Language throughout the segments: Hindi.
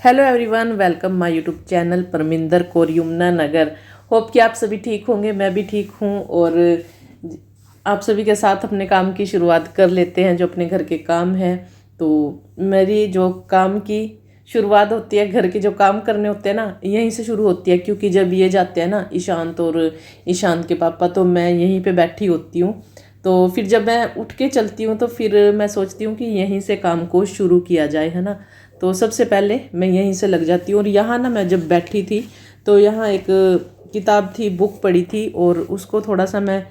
Hello everyone, welcome my YouTube channel Parminder Kaur Yamunanagar. Hope कि आप सभी ठीक होंगे, मैं भी ठीक हूँ। और आप सभी के साथ अपने काम की शुरुआत कर लेते हैं, जो अपने घर के काम हैं। तो मेरी जो काम की शुरुआत होती है, घर के जो काम करने होते हैं ना, यहीं से शुरू होती है। क्योंकि जब ये जाते हैं ना, ईशांत और ईशांत के पापा, तो मैं यहीं पे बैठी होती हूँ। तो फिर जब मैं उठ के चलती हूँ तो फिर मैं सोचती हूँ कि यहीं से काम को शुरू किया जाए, है ना। तो सबसे पहले मैं यहीं से लग जाती हूँ। और यहाँ ना, मैं जब बैठी थी तो यहाँ एक किताब थी, बुक पढ़ी थी, और उसको थोड़ा सा मैं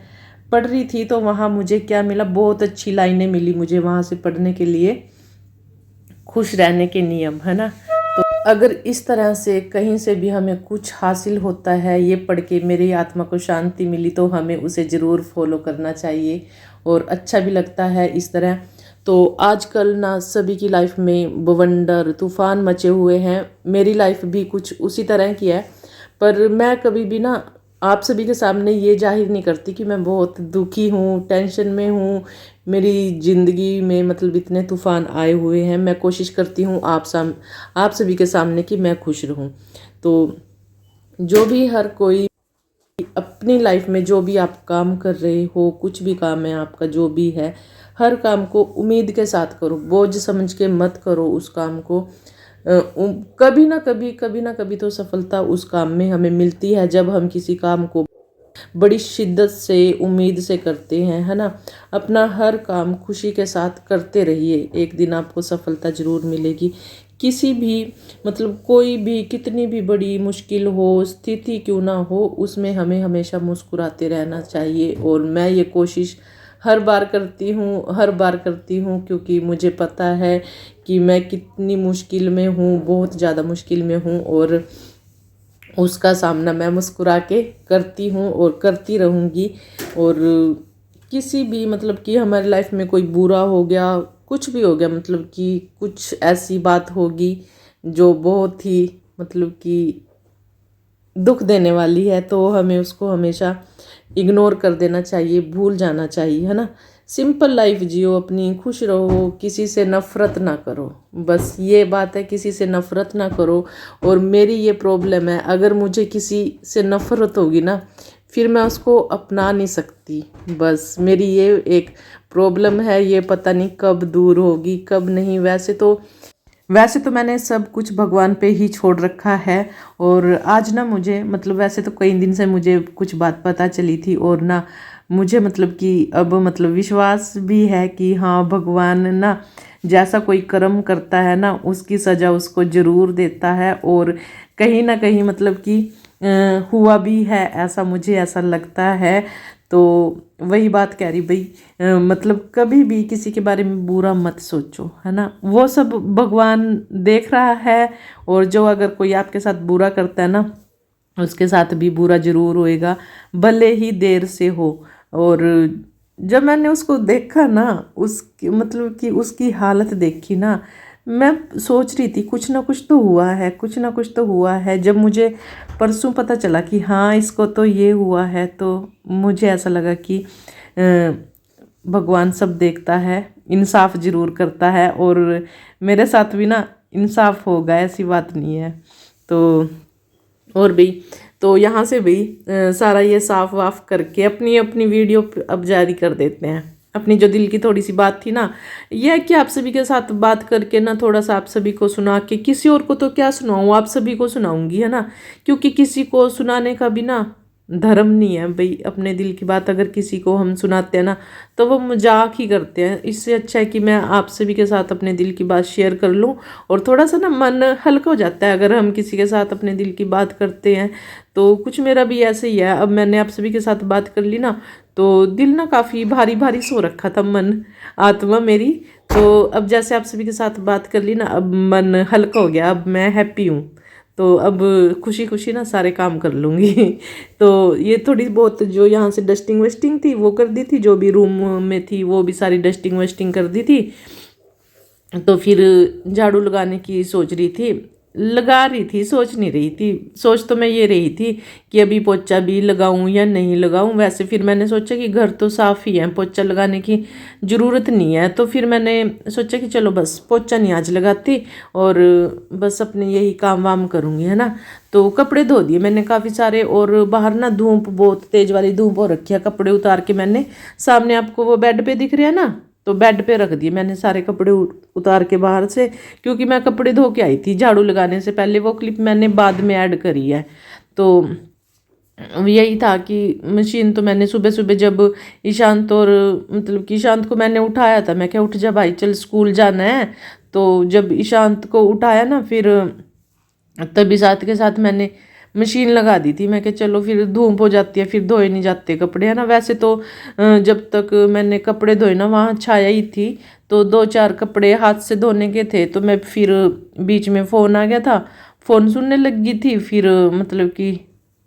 पढ़ रही थी। तो वहाँ मुझे क्या मिला, बहुत अच्छी लाइनें मिली मुझे वहाँ से पढ़ने के लिए। खुश रहने के नियम, है ना। तो अगर इस तरह से कहीं से भी हमें कुछ हासिल होता है, ये पढ़ के मेरी आत्मा को शांति मिली, तो हमें उसे ज़रूर फॉलो करना चाहिए और अच्छा भी लगता है इस तरह। तो आजकल ना सभी की लाइफ में बवंडर तूफान मचे हुए हैं। मेरी लाइफ भी कुछ उसी तरह की है। पर मैं कभी भी ना आप सभी के सामने ये जाहिर नहीं करती कि मैं बहुत दुखी हूँ, टेंशन में हूँ, मेरी ज़िंदगी में मतलब इतने तूफ़ान आए हुए हैं। मैं कोशिश करती हूँ आप सभी के सामने कि मैं खुश रहूँ। तो जो भी हर कोई अपनी लाइफ में जो भी आप काम कर रहे हो, कुछ भी काम है आपका जो भी है, हर काम को उम्मीद के साथ करो, बोझ समझ के मत करो उस काम को। कभी ना कभी तो सफलता उस काम में हमें मिलती है, जब हम किसी काम को बड़ी शिद्दत से उम्मीद से करते हैं, है ना। अपना हर काम खुशी के साथ करते रहिए, एक दिन आपको सफलता ज़रूर मिलेगी। किसी भी मतलब कोई भी कितनी भी बड़ी मुश्किल हो, स्थिति क्यों ना हो, उसमें हमें हमेशा मुस्कुराते रहना चाहिए। और मैं ये कोशिश हर बार करती हूँ, क्योंकि मुझे पता है कि मैं कितनी मुश्किल में हूँ, बहुत ज़्यादा मुश्किल में हूँ। और उसका सामना मैं मुस्कुरा के करती हूँ और करती रहूँगी। और किसी भी मतलब कि हमारी लाइफ में कोई बुरा हो गया, कुछ भी हो गया, मतलब कि कुछ ऐसी बात होगी जो बहुत ही मतलब कि दुख देने वाली है, तो हमें उसको हमेशा इग्नोर कर देना चाहिए, भूल जाना चाहिए, है ना। सिंपल लाइफ जियो अपनी, खुश रहो, किसी से नफ़रत ना करो। बस ये बात है, किसी से नफ़रत ना करो। और मेरी ये प्रॉब्लम है, अगर मुझे किसी से नफ़रत होगी ना, फिर मैं उसको अपना नहीं सकती। बस मेरी ये एक प्रॉब्लम है, ये पता नहीं कब दूर होगी कब नहीं। वैसे तो मैंने सब कुछ भगवान पे ही छोड़ रखा है। और आज ना मुझे मतलब वैसे तो कई दिन से मुझे कुछ बात पता चली थी, और ना मुझे मतलब कि अब मतलब विश्वास भी है कि हाँ, भगवान ना जैसा कोई कर्म करता है ना, उसकी सज़ा उसको ज़रूर देता है। और कहीं ना कहीं मतलब कि हुआ भी है ऐसा, मुझे ऐसा लगता है। तो वही बात कह रही भाई, मतलब कभी भी किसी के बारे में बुरा मत सोचो, है ना। वो सब भगवान देख रहा है। और जो अगर कोई आपके साथ बुरा करता है ना, उसके साथ भी बुरा जरूर होएगा, भले ही देर से हो। और जब मैंने उसको देखा ना, उसकी मतलब कि उसकी हालत देखी ना, मैं सोच रही थी कुछ ना कुछ तो हुआ है, कुछ ना कुछ तो हुआ है। जब मुझे परसों पता चला कि हाँ, इसको तो ये हुआ है, तो मुझे ऐसा लगा कि भगवान सब देखता है, इंसाफ ज़रूर करता है। और मेरे साथ भी ना इंसाफ होगा, ऐसी बात नहीं है। तो और भी तो यहाँ से भी सारा ये साफ वाफ करके अपनी अपनी वीडियो अब जारी कर देते हैं। अपनी जो दिल की थोड़ी सी बात थी ना, यह है कि आप सभी के साथ बात करके ना, थोड़ा सा आप सभी को सुना के, किसी और को तो क्या सुनाऊँ, आप सभी को सुनाऊंगी, है ना। क्योंकि किसी को सुनाने का भी ना धर्म नहीं है भाई। अपने दिल की बात अगर किसी को हम सुनाते हैं ना, तो वो मजाक ही करते हैं। इससे अच्छा है कि मैं आप सभी के साथ अपने दिल की बात शेयर कर लूँ, और थोड़ा सा ना मन हल्का हो जाता है अगर हम किसी के साथ अपने दिल की बात करते हैं। तो कुछ मेरा भी ऐसे ही है, अब मैंने आप सभी के साथ बात कर ली ना, तो दिल ना काफ़ी भारी भारी सो रखा था, मन आत्मा मेरी। तो अब जैसे आप सभी के साथ बात कर ली ना, अब मन हल्का हो गया, अब मैं हैप्पी हूँ। तो अब खुशी खुशी ना सारे काम कर लूँगी। तो ये थोड़ी बहुत जो यहाँ से डस्टिंग वेस्टिंग थी वो कर दी थी, जो भी रूम में थी वो भी सारी डस्टिंग वेस्टिंग कर दी थी। तो फिर झाड़ू लगाने की सोच रही थी। लगा रही थी, सोच नहीं रही थी। सोच तो मैं ये रही थी कि अभी पोछा भी लगाऊं या नहीं लगाऊं। वैसे फिर मैंने सोचा कि घर तो साफ़ ही है, पोछा लगाने की ज़रूरत नहीं है। तो फिर मैंने सोचा कि चलो बस पोछा नहीं आज लगाती और बस अपने यही काम वाम करूँगी, है ना। तो कपड़े धो दिए मैंने काफ़ी सारे, और बाहर ना धूप, बहुत तेज़ वाली धूप हो रखी है। कपड़े उतार के मैंने, सामने आपको वो बेड पे दिख रहा है ना, तो बेड पे रख दिए मैंने सारे कपड़े उतार के बाहर से, क्योंकि मैं कपड़े धो के आई थी झाड़ू लगाने से पहले। वो क्लिप मैंने बाद में ऐड करी है। तो यही था कि मशीन तो मैंने सुबह सुबह, जब ईशांत और मतलब कि ईशांत को मैंने उठाया था, मैं क्या उठ जा भाई चल स्कूल जाना है। तो जब ईशांत को उठाया ना, फिर तभी साथ के साथ मैंने मशीन लगा दी थी। मैं कि चलो फिर धूप हो जाती है, फिर धोए नहीं जाते कपड़े, है ना। वैसे तो जब तक मैंने कपड़े धोए ना, वहाँ छाया ही थी। तो 2-4 कपड़े हाथ से धोने के थे, तो मैं फिर बीच में फ़ोन आ गया था, फ़ोन सुनने लगी थी। फिर मतलब कि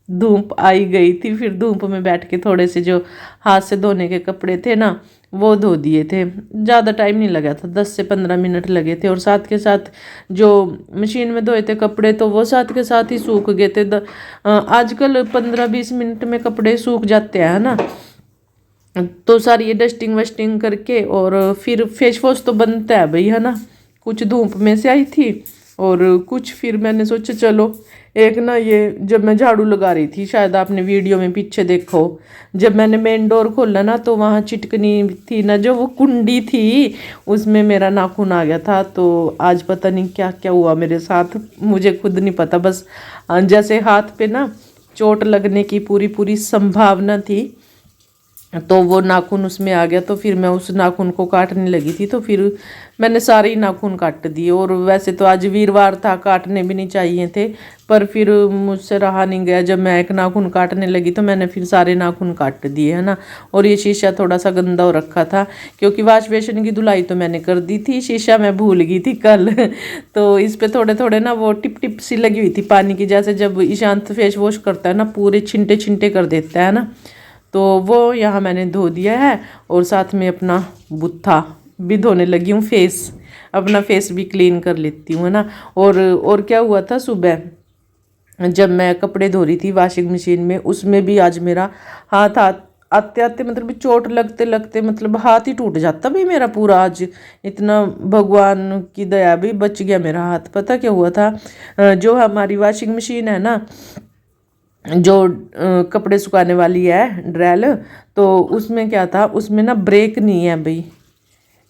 धूप आई गई थी, फिर धूप में बैठ के थोड़े से जो हाथ से धोने के कपड़े थे ना, वो धो दिए थे। ज़्यादा टाइम नहीं लगा था, 10 से 15 मिनट लगे थे। और साथ के साथ जो मशीन में धोए थे कपड़े, तो वो साथ के साथ ही सूख गए थे। आजकल 15-20 मिनट में कपड़े सूख जाते हैं, है ना। तो सारी ये डस्टिंग वस्टिंग करके, और फिर फेस वॉश तो बनता है भाई, है ना। कुछ धूप में से आई थी और कुछ फिर मैंने सोचा चलो एक ना, ये जब मैं झाड़ू लगा रही थी, शायद आपने वीडियो में पीछे देखो, जब मैंने मेन डोर खोला ना, तो वहाँ चिटकनी थी ना, जो वो कुंडी थी, उसमें मेरा नाखून आ गया था। तो आज पता नहीं क्या क्या हुआ मेरे साथ, मुझे खुद नहीं पता। बस जैसे हाथ पे ना चोट लगने की पूरी पूरी संभावना थी, तो वो नाखून उसमें आ गया। तो फिर मैं उस नाखून को काटने लगी थी, तो फिर मैंने सारे ही नाखून काट दिए। और वैसे तो आज वीरवार था, काटने भी नहीं चाहिए थे, पर फिर मुझसे रहा नहीं गया। जब मैं एक नाखून काटने लगी तो मैंने फिर सारे नाखून काट दिए, है ना। और ये शीशा थोड़ा सा गंदा हो रखा था, क्योंकि वाश बेसिन की धुलाई तो मैंने कर दी थी, शीशा मैं भूल गई थी कल। तो इस पर थोड़े थोड़े ना वो टिप टिप सी लगी हुई थी पानी की, जैसे जब ईशांत फेस वॉश करता है ना, पूरे छिंटे छिंटे कर देता है ना। तो वो यहाँ मैंने धो दिया है, और साथ में अपना बुत्था भी धोने लगी हूँ, फेस, अपना फेस भी क्लीन कर लेती हूँ, है ना। और क्या हुआ था, सुबह जब मैं कपड़े धो रही थी वॉशिंग मशीन में, उसमें भी आज मेरा हाथ आते आते मतलब चोट लगते लगते मतलब हाथ ही टूट जाता भाई मेरा पूरा। आज इतना भगवान की दया भी बच गया मेरा हाथ। पता क्या हुआ था, जो हमारी वॉशिंग मशीन है ना, जो कपड़े सुखाने वाली है ड्रेल, तो उसमें क्या था, उसमें ना ब्रेक नहीं है भाई।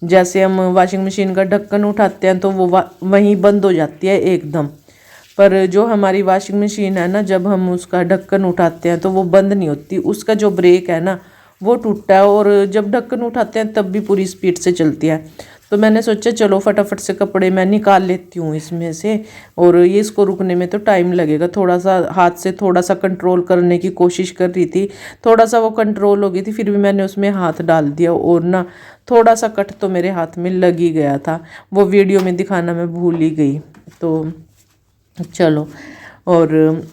जैसे हम वॉशिंग मशीन का ढक्कन उठाते हैं तो वो वहीं बंद हो जाती है एकदम, पर जो हमारी वॉशिंग मशीन है ना, जब हम उसका ढक्कन उठाते हैं तो वो बंद नहीं होती। उसका जो ब्रेक है ना, वो टूटा है, और जब ढक्कन उठाते हैं तब भी पूरी स्पीड से चलती है। तो मैंने सोचा चलो फटाफट से कपड़े मैं निकाल लेती हूँ इसमें से, और ये इसको रुकने में तो टाइम लगेगा। थोड़ा सा हाथ से थोड़ा सा कंट्रोल करने की कोशिश कर रही थी, थोड़ा सा वो कंट्रोल हो गई थी, फिर भी मैंने उसमें हाथ डाल दिया, और ना थोड़ा सा कट तो मेरे हाथ में लग ही गया था। वो वीडियो में दिखाना मैं भूल ही गई। तो चलो, और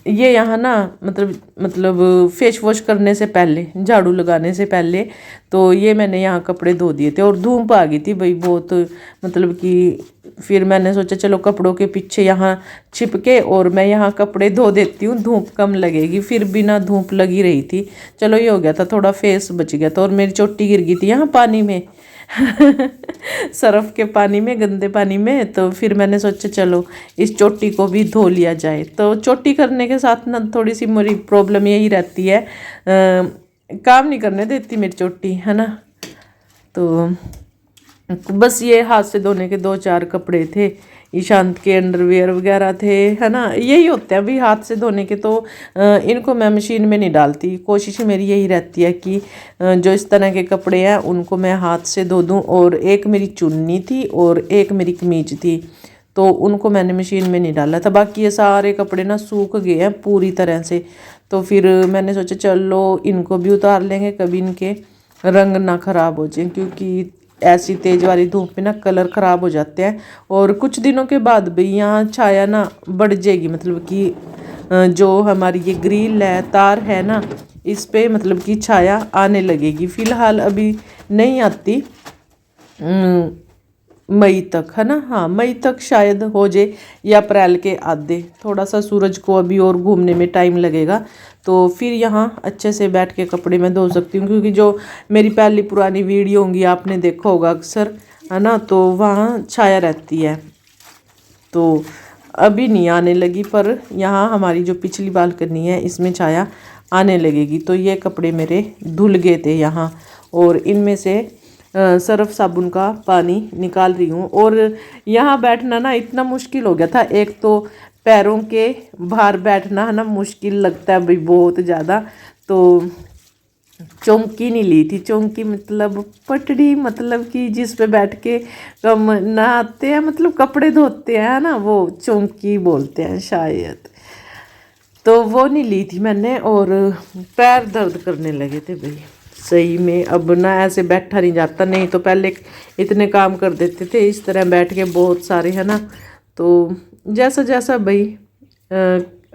ये यहाँ ना मतलब फेस वॉश करने से पहले, झाड़ू लगाने से पहले, तो ये मैंने यहाँ कपड़े धो दिए थे। और धूप आ गई थी भाई बहुत, मतलब कि फिर मैंने सोचा चलो कपड़ों के पीछे यहाँ छिपके और मैं यहाँ कपड़े धो देती हूँ, धूप कम लगेगी। फिर भी ना धूप लगी रही थी। चलो ये हो गया था, थोड़ा फेस बच गया था। और मेरी चोटी गिर गई थी यहाँ पानी में सरफ के पानी में, गंदे पानी में। तो फिर मैंने सोचा चलो इस चोटी को भी धो लिया जाए। तो चोटी करने के साथ ना थोड़ी सी मेरी प्रॉब्लम यही रहती है, काम नहीं करने देती मेरी चोटी, है ना। तो बस ये हाथ से धोने के 2-4 कपड़े थे, ईशांत के अंडरवियर वगैरह थे, है ना। यही होते हैं अभी हाथ से धोने के। तो इनको मैं मशीन में नहीं डालती, कोशिश मेरी यही रहती है कि जो इस तरह के कपड़े हैं उनको मैं हाथ से धो दूँ। और एक मेरी चुन्नी थी और एक मेरी कमीज थी, तो उनको मैंने मशीन में नहीं डाला था। बाकी ये सारे कपड़े ना सूख गए हैं पूरी तरह से। तो फिर मैंने सोचा चलो इनको भी उतार लेंगे, कभी इनके रंग ना ख़राब हो जाए, क्योंकि ऐसी तेज़ वाली धूप में ना कलर ख़राब हो जाते हैं। और कुछ दिनों के बाद भी यहाँ छाया ना बढ़ जाएगी, मतलब कि जो हमारी ये ग्रिल है, तार है ना, इस पे मतलब कि छाया आने लगेगी। फ़िलहाल अभी नहीं आती, मई तक, है ना। हाँ, मई तक शायद हो जाए या अप्रैल के आधे। थोड़ा सा सूरज को अभी और घूमने में टाइम लगेगा, तो फिर यहाँ अच्छे से बैठ के कपड़े मैं धो सकती हूँ। क्योंकि जो मेरी पहली पुरानी वीडियो होंगी आपने देखा होगा अक्सर, है ना, तो वहाँ छाया रहती है, तो अभी नहीं आने लगी। पर यहाँ हमारी जो पिछली बालकनी है इसमें छाया आने लगेगी। तो ये कपड़े मेरे धुल गए थे यहाँ, और इनमें से सर्फ साबुन का पानी निकाल रही हूँ। और यहाँ बैठना ना इतना मुश्किल हो गया था, एक तो पैरों के बाहर बैठना, है ना, मुश्किल लगता है भाई बहुत ज़्यादा। तो चौंकी नहीं ली थी, चौंकी मतलब पटड़ी, मतलब कि जिस पे बैठ के हम नहाते हैं, मतलब कपड़े धोते हैं, है ना, वो चौंकी बोलते हैं शायद। तो वो नहीं ली थी मैंने, और पैर दर्द करने लगे थे भाई सही में। अब ना ऐसे बैठा नहीं जाता, नहीं तो पहले इतने काम कर देते थे इस तरह बैठ के बहुत सारे, है ना। तो जैसा जैसा भाई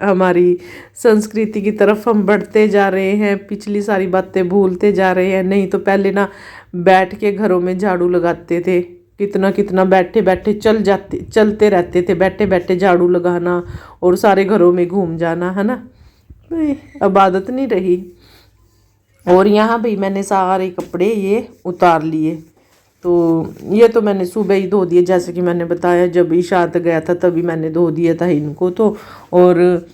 हमारी संस्कृति की तरफ हम बढ़ते जा रहे हैं, पिछली सारी बातें भूलते जा रहे हैं। नहीं तो पहले ना बैठ के घरों में झाड़ू लगाते थे, कितना कितना बैठे बैठे चलते रहते थे, बैठे बैठे झाड़ू लगाना और सारे घरों में घूम जाना, है ना। अब आदत नहीं रही। और यहाँ भाई मैंने सारे कपड़े ये उतार लिए, तो ये तो मैंने सुबह ही धो दिए, जैसे कि मैंने बताया जब इशात गया था तभी मैंने धो दिया था इनको तो। और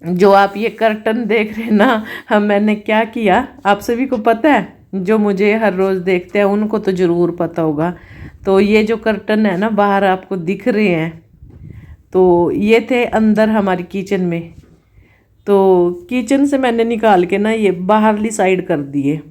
जो आप ये कर्टन देख रहे हैं ना, हम मैंने क्या किया आप सभी को पता है, जो मुझे हर रोज़ देखते हैं उनको तो ज़रूर पता होगा। तो ये जो कर्टन है ना बाहर आपको दिख रहे हैं, तो ये थे अंदर हमारी किचन में। तो किचन से मैंने निकाल के ना ये बाहरली साइड कर दिए।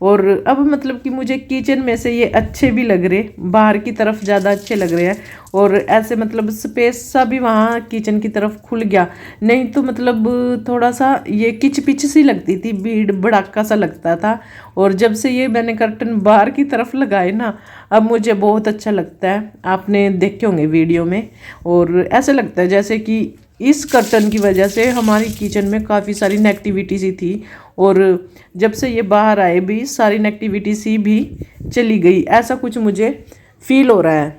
और अब मतलब कि मुझे किचन में से ये अच्छे भी लग रहे, बाहर की तरफ ज़्यादा अच्छे लग रहे हैं। और ऐसे मतलब स्पेस सा भी वहाँ किचन की तरफ खुल गया, नहीं तो मतलब थोड़ा सा ये किच पिच सी लगती थी, भीड़ भड़ाका सा लगता था। और जब से ये मैंने कर्टन बाहर की तरफ लगाए ना, अब मुझे बहुत अच्छा लगता है। आपने देखे होंगे वीडियो में, और ऐसे लगता है जैसे कि इस कर्टन की वजह से हमारी किचन में काफ़ी सारी नेगेटिविटी सी थी, और जब से ये बाहर आए भी सारी नेगेटिविटी सी भी चली गई, ऐसा कुछ मुझे फील हो रहा है।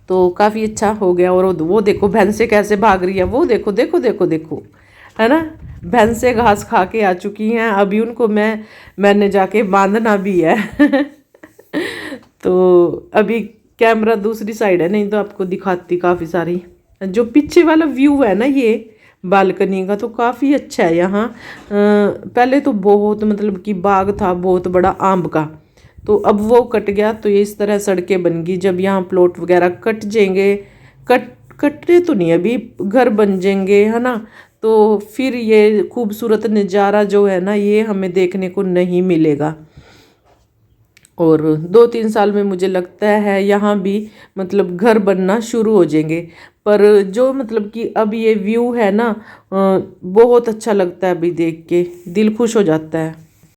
तो काफ़ी अच्छा हो गया। और वो देखो भैंसें कैसे भाग रही है, वो देखो देखो देखो देखो, है ना। भैंसें घास खा के आ चुकी हैं, अभी उनको मैंने जाके बांधना भी है तो अभी कैमरा दूसरी साइड है, नहीं तो आपको दिखाती काफ़ी सारी। जो पीछे वाला व्यू है ना ये बालकनी का, तो काफ़ी अच्छा है यहाँ। पहले तो बहुत मतलब कि बाग था बहुत बड़ा आम का, तो अब वो कट गया, तो ये इस तरह सड़कें बन गई। जब यहाँ प्लॉट वगैरह कट जाएंगे, कटते तो नहीं अभी, घर बन जाएंगे, है ना, तो फिर ये खूबसूरत नज़ारा जो है ना ये हमें देखने को नहीं मिलेगा। और 2-3 साल में मुझे लगता है यहाँ भी मतलब घर बनना शुरू हो जाएंगे। पर जो मतलब कि अब ये व्यू है ना बहुत अच्छा लगता है, अभी देख के दिल खुश हो जाता है।